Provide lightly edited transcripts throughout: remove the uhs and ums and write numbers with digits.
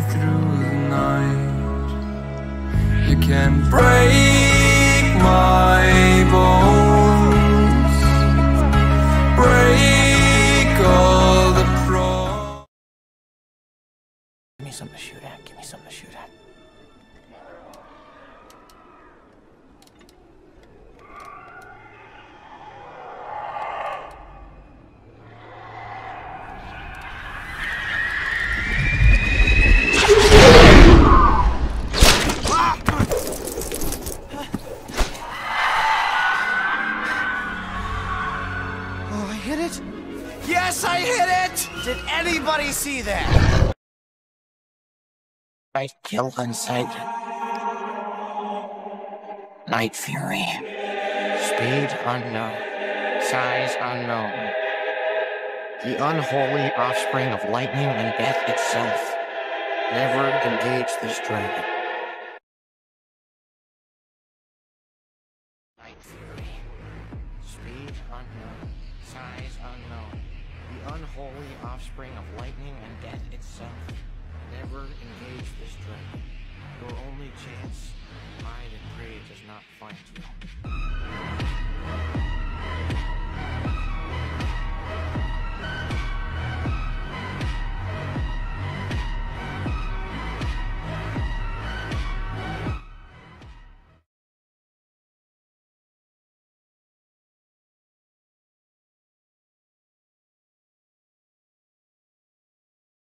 through the night. You can break my bones, break all the pro. Give me something to shoot at. Give me something to shoot at. Yes, I hit it! Did anybody see that? Right kill on sight. Night fury. Speed unknown. Size unknown. The unholy offspring of lightning and death itself. Never engage this dragon. Night fury. Speed unknown. Size unknown. The unholy offspring of lightning and death itself. Never engage this dragon. Your only chance, hide and pray, does not find you.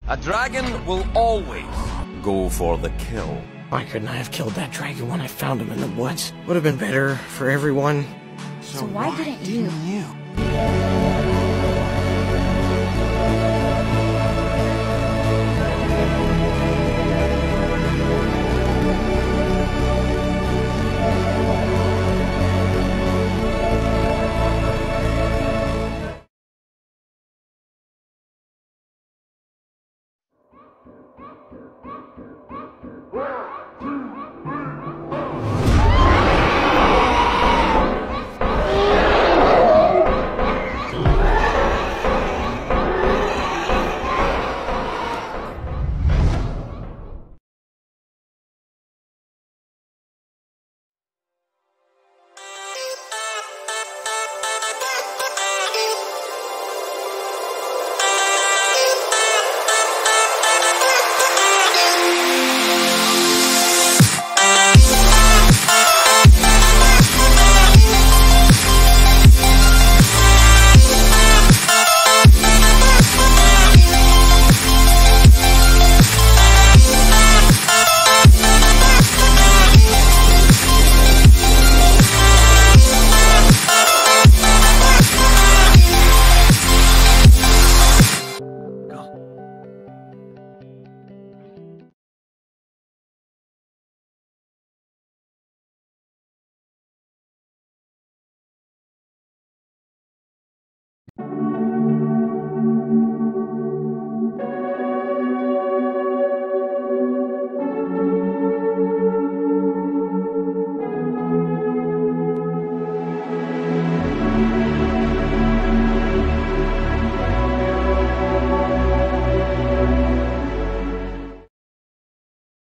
A dragon will always go for the kill. Why couldn't I have killed that dragon when I found him in the woods? Would have been better for everyone. So why didn't you?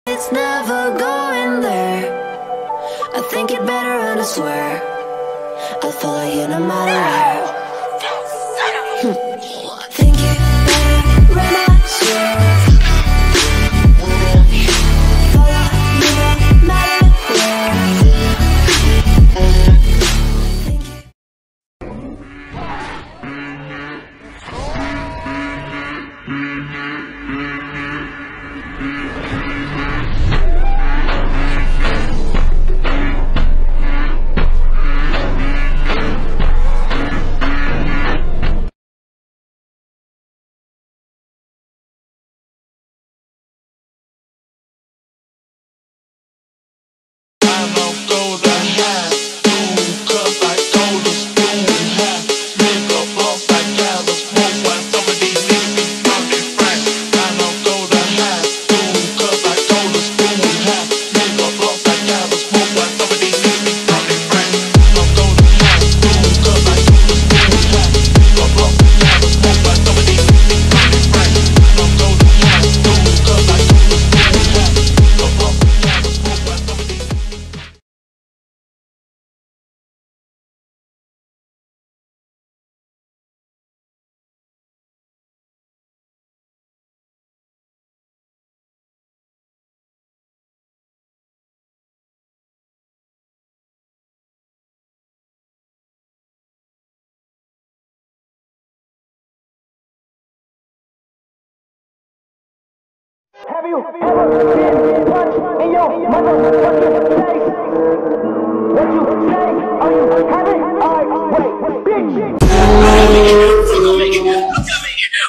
It's never going there. I think it better and I swear I'll follow you no matter where. Think it better and I swear follow you no matter where. Think it Have you ever been punched in your motherfucking face? What you say? Are you having? Alright, wait, bitch!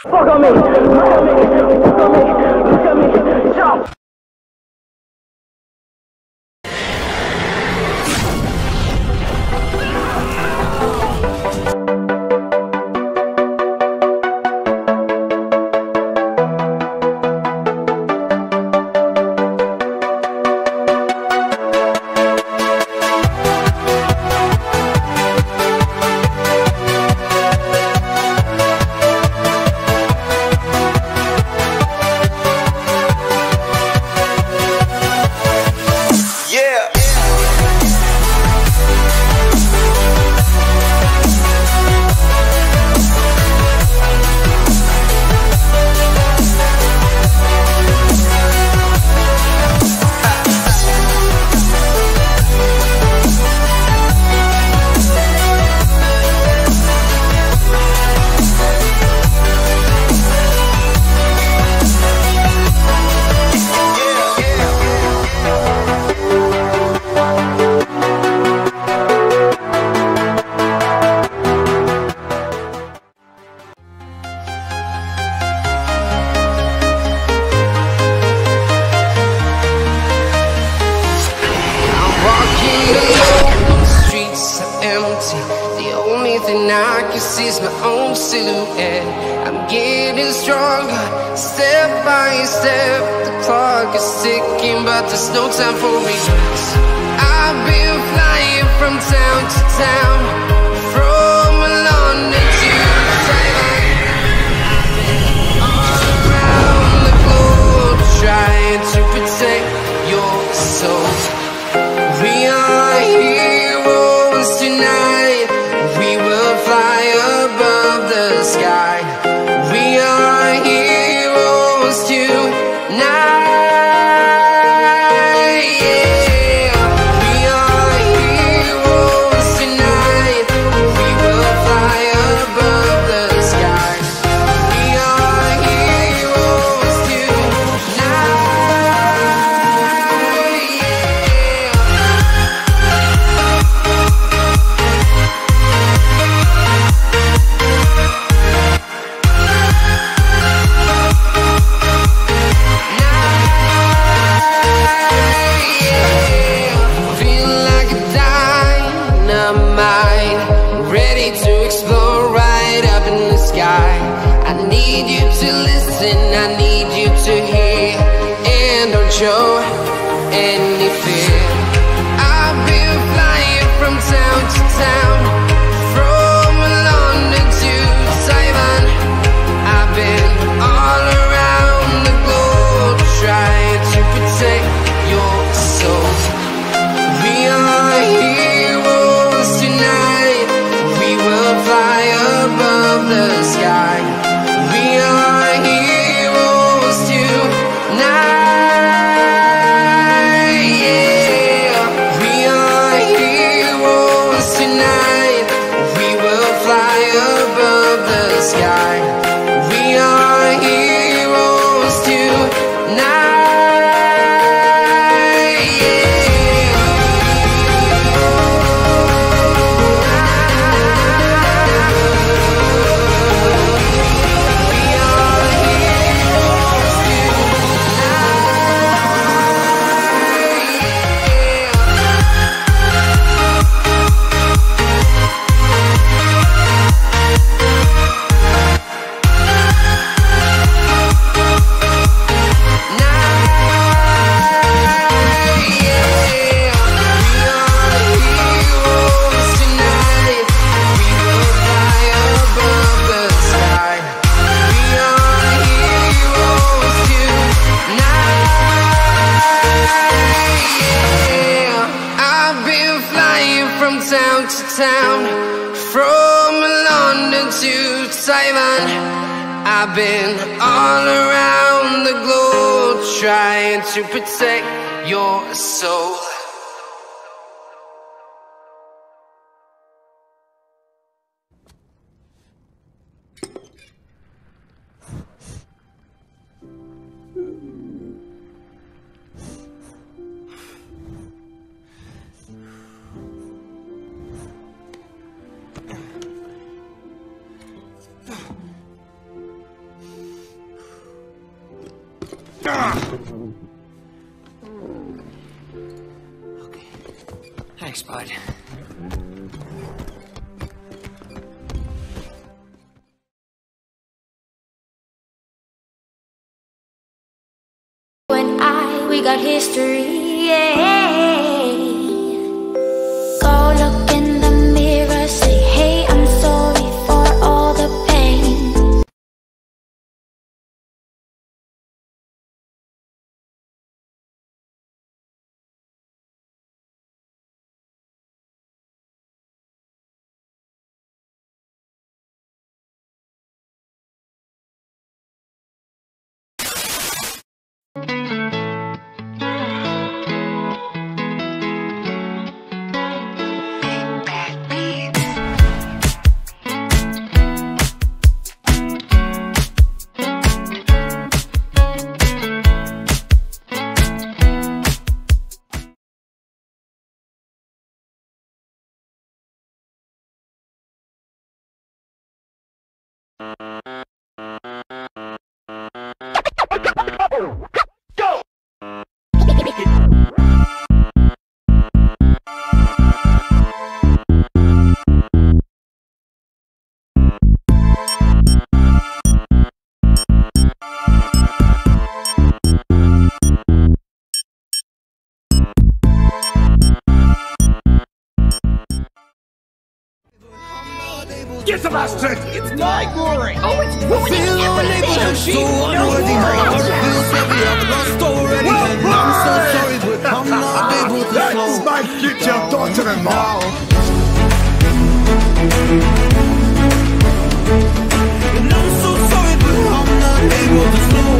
Fuck on me! Fuck on me! Fuck on me! Look at me! Jump! I can see my own silhouette. I'm getting stronger, step by step. The clock is ticking, but there's no time for regrets. I've been flying from town to town, from London to Taiwan, all around the globe, trying to protect your soul. We are heroes tonight. We will fly above the sky. We are heroes tonight. Yeah. We are heroes tonight. We will fly above the sky. We are heroes tonight. I need you to hear and don't show any fear. I've been flying from town to town, from London to Taiwan. I've been all around the globe, trying to protect your soul. We are heroes tonight. We will fly above the sky. We are heroes tonight, yeah. We are heroes tonight. We will fly above the sky. We are heroes tonight, yeah. Town to town, from London to Taiwan. I've been all around the globe, trying to protect your soul. Okay. Thanks, bud. We got history, yeah. Go look in the mirror, say, hey, I'm sorry for all the pain. Get the bastard! It's my glory! Oh, it's ruining everything! Don't worry! I'm so sorry, but I'm not able to That's my future daughter-in-law! And I'm so sorry, but I'm not able to slow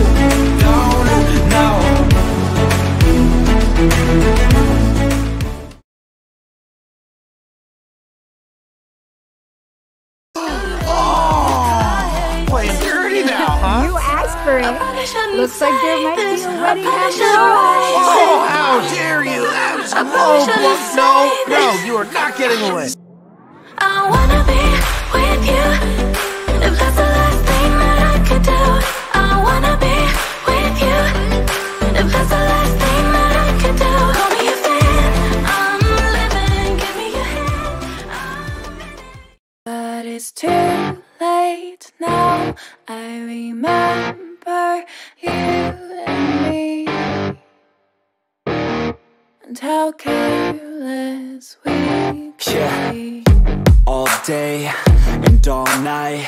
down now. You asked for it. Looks like there might be a wedding after all. Oh, how dare you! No, you are not getting away. I wanna be with you. If that's the last thing that I could do, I wanna be with you. If that's the last thing that I could do, call me a fan. I'm living, give me your hand. But it's too late now. I remember you and me, and how careless we could be. All day and all night,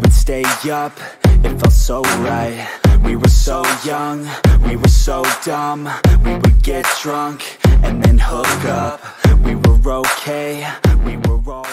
we'd stay up, it felt so right. We were so young, we were so dumb. We would get drunk and then hook up. We were okay, we were all